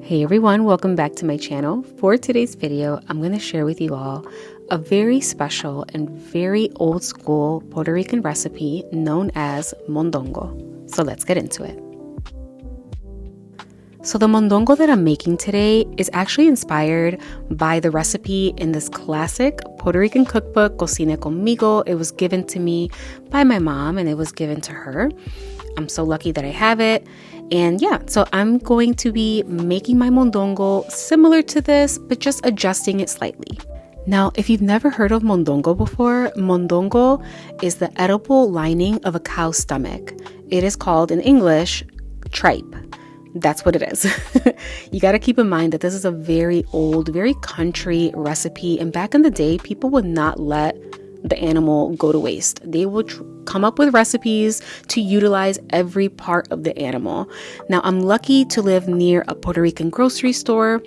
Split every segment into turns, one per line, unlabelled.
Hey everyone, welcome back to my channel. For today's video, I'm going to share with you all a very special and very old school Puerto Rican recipe known as mondongo. So let's get into it. So the mondongo that I'm making today is actually inspired by the recipe in this classic Puerto Rican cookbook, Cocine Conmigo. It was given to me by my mom and it was given to her. I'm so lucky that I have it. And yeah, so I'm going to be making my mondongo similar to this, but just adjusting it slightly. Now, if you've never heard of mondongo before, mondongo is the edible lining of a cow's stomach. It is called in English, tripe. That's what it is. You got to keep in mind that this is a very old, very country recipe. And back in the day, people would not let the animal go to waste. They would come up with recipes to utilize every part of the animal. Now, I'm lucky to live near a Puerto Rican grocery store,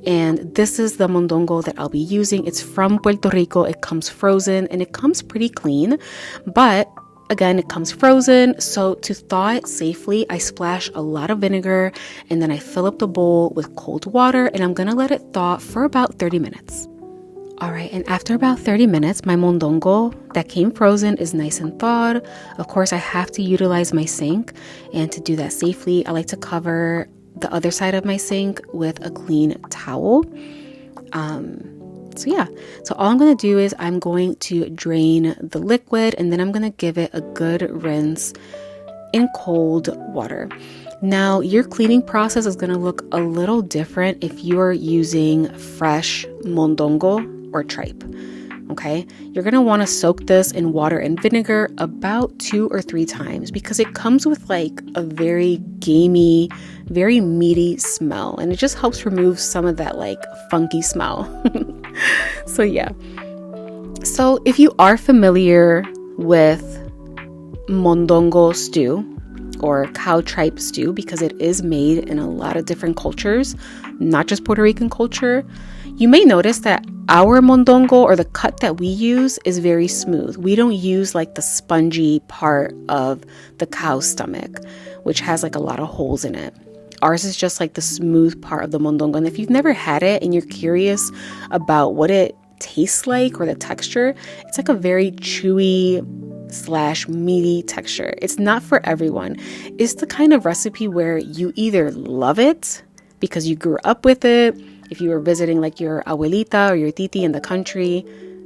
and this is the mondongo that I'll be using. It's from Puerto Rico. It comes frozen and it comes pretty clean, but again, it comes frozen. So to thaw it safely, I splash a lot of vinegar and then I fill up the bowl with cold water and I'm gonna let it thaw for about 30 minutes. All right, and after about 30 minutes, my mondongo that came frozen is nice and thawed. Of course, I have to utilize my sink, and to do that safely, I like to cover the other side of my sink with a clean towel. So all I'm going to do is I'm going to drain the liquid, and then I'm going to give it a good rinse in cold water. Now, your cleaning process is going to look a little different if you are using fresh mondongo or tripe. Okay, you're going to want to soak this in water and vinegar about 2 or 3 times because it comes with like a very gamey, very meaty smell, and it just helps remove some of that like funky smell. So yeah. So if you are familiar with mondongo stew or cow tripe stew, because it is made in a lot of different cultures, not just Puerto Rican culture, you may notice that our mondongo, or the cut that we use, is very smooth. We don't use like the spongy part of the cow's stomach, which has like a lot of holes in it. Ours is just like the smooth part of the mondongo. And if you've never had it and you're curious about what it tastes like or the texture, it's like a very chewy / meaty texture. It's not for everyone. It's the kind of recipe where you either love it because you grew up with it, if you were visiting like your abuelita or your titi in the country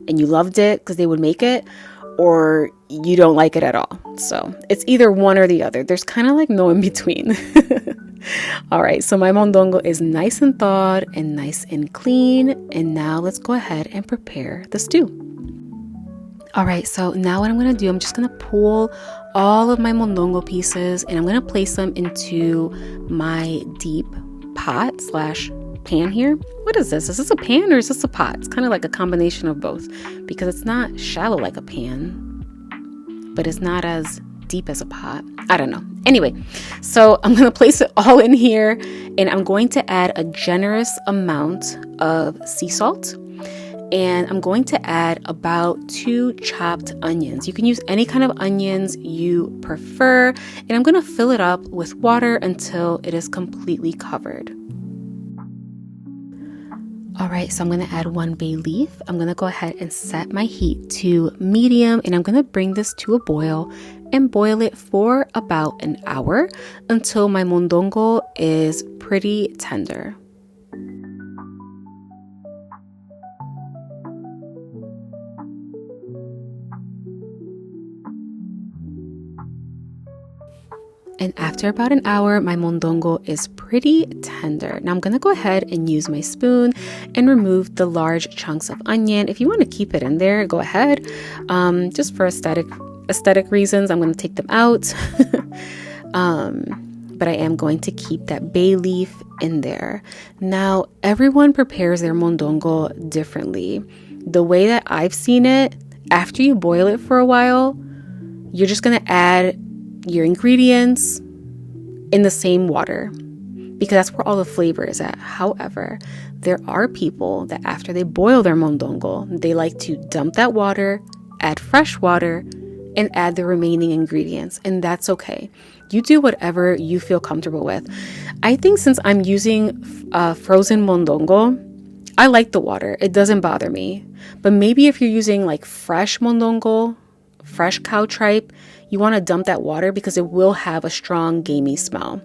and you loved it because they would make it, or you don't like it at all. So it's either one or the other. There's kind of like no in between. All right, so my mondongo is nice and thawed and nice and clean. And now let's go ahead and prepare the stew. All right, so now what I'm going to do, I'm just going to pull all of my mondongo pieces and I'm going to place them into my deep pot / pan here. What is this? Is this a pan or is this a pot? It's kind of like a combination of both because it's not shallow like a pan, but it's not as deep as a pot. I don't know. Anyway, so I'm going to place it all in here and I'm going to add a generous amount of sea salt. And I'm going to add about 2 chopped onions. You can use any kind of onions you prefer. And I'm going to fill it up with water until it is completely covered. All right, so I'm going to add 1 bay leaf. I'm going to go ahead and set my heat to medium. And I'm going to bring this to a boil and boil it for about an hour until my mondongo is pretty tender. And after about an hour, my mondongo is pretty tender. Now I'm going to go ahead and use my spoon and remove the large chunks of onion. If you want to keep it in there, go ahead. Just for aesthetic reasons, I'm going to take them out. But I am going to keep that bay leaf in there. Now, everyone prepares their mondongo differently. The way that I've seen it, after you boil it for a while, you're just going to add your ingredients in the same water because that's where all the flavor is at. However, there are people that after they boil their mondongo, they like to dump that water, add fresh water, and add the remaining ingredients, and that's okay. You do whatever you feel comfortable with. I think since I'm using frozen mondongo, I like the water. It doesn't bother me. But maybe if you're using like fresh mondongo, fresh cow tripe, you want to dump that water because it will have a strong gamey smell.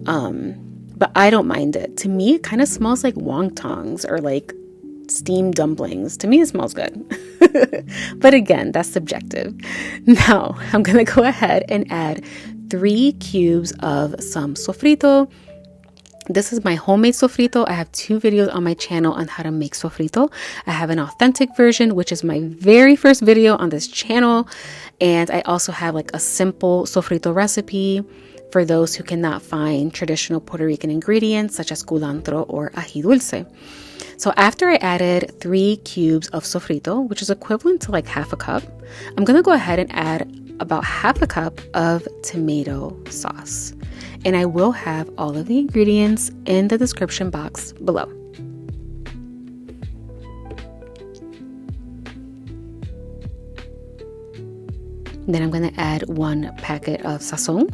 But I don't mind it. To me, it kind of smells like wontongs or like steamed dumplings. To me, it smells good. But again, that's subjective. Now, I'm going to go ahead and add 3 cubes of some sofrito. This is my homemade sofrito. I have 2 videos on my channel on how to make sofrito. I have an authentic version, which is my very first video on this channel. And I also have like a simple sofrito recipe for those who cannot find traditional Puerto Rican ingredients such as culantro or ají dulce. So after I added 3 cubes of sofrito, which is equivalent to like half a cup, I'm going to go ahead and add about half a cup of tomato sauce. And I will have all of the ingredients in the description box below. Then I'm going to add 1 packet of Sazón.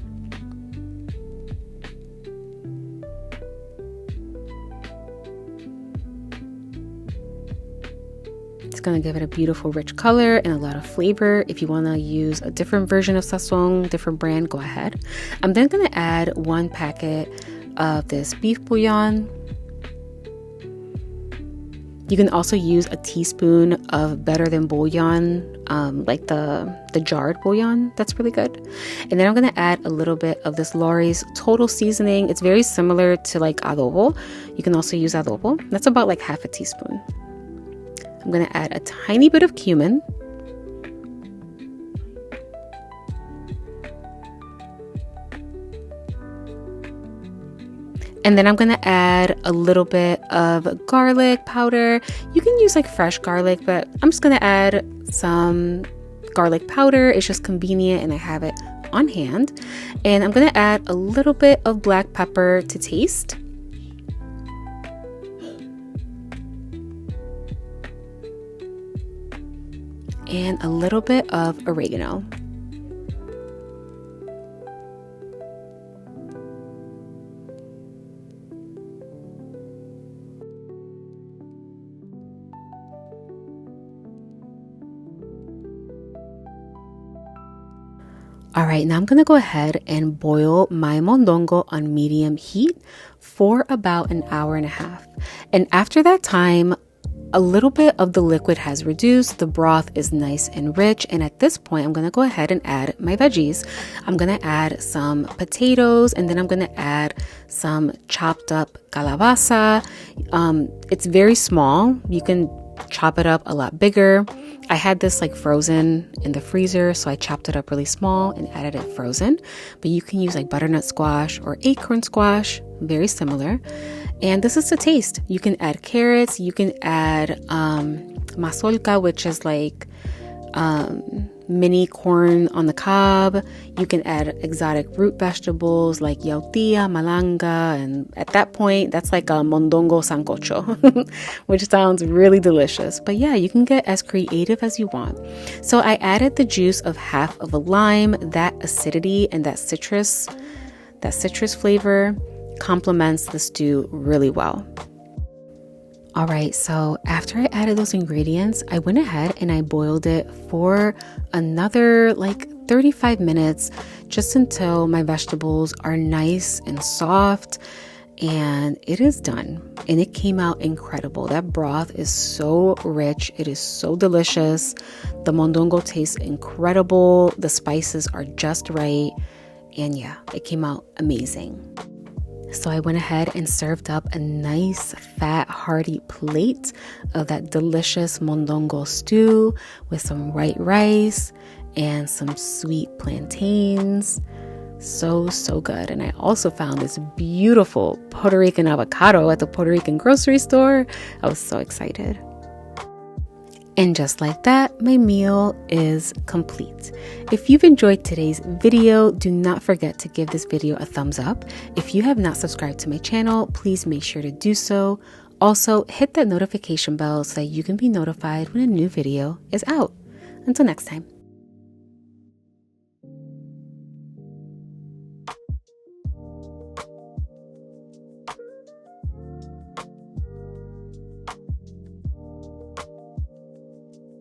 It's going to give it a beautiful rich color and a lot of flavor. If you want to use a different version of Sazón, different brand, go ahead. I'm then going to add 1 packet of this beef bouillon. You can also use a teaspoon of better than bouillon, like the jarred bouillon. That's really good. And then I'm going to add a little bit of this Lawry's Total Seasoning. It's very similar to like Adobo. You can also use Adobo. That's about like half a teaspoon. I'm going to add a tiny bit of cumin. And then I'm going to add a little bit of garlic powder. You can use like fresh garlic, but I'm just going to add some garlic powder. It's just convenient and I have it on hand. And I'm going to add a little bit of black pepper to taste. And a little bit of oregano. All right, now I'm going to go ahead and boil my mondongo on medium heat for about an hour and a half. And after that time, a little bit of the liquid has reduced. The broth is nice and rich. And at this point, I'm going to go ahead and add my veggies. I'm going to add some potatoes and then I'm going to add some chopped up calabaza. It's very small. You can chop it up a lot bigger. I had this like frozen in the freezer, so I chopped it up really small and added it frozen. But you can use like butternut squash or acorn squash, very similar. And this is to taste. You can add carrots, you can add mazorca, which is like mini corn on the cob. You can add exotic root vegetables like yautía, malanga, and at that point, that's like a mondongo sancocho, which sounds really delicious. But yeah, you can get as creative as you want. So I added the juice of half of a lime. That acidity and that citrus flavor complements the stew really well. All right, so after I added those ingredients, I went ahead and I boiled it for another like 35 minutes, just until my vegetables are nice and soft. And it is done. And it came out incredible. That broth is so rich. It is so delicious. The mondongo tastes incredible. The spices are just right. And yeah, it came out amazing. So I went ahead and served up a nice, fat, hearty plate of that delicious mondongo stew with some white rice and some sweet plantains. So good. And I also found this beautiful Puerto Rican avocado at the Puerto Rican grocery store. I was so excited. And just like that, my meal is complete. If you've enjoyed today's video, do not forget to give this video a thumbs up. If you have not subscribed to my channel, please make sure to do so. Also, hit that notification bell so that you can be notified when a new video is out. Until next time.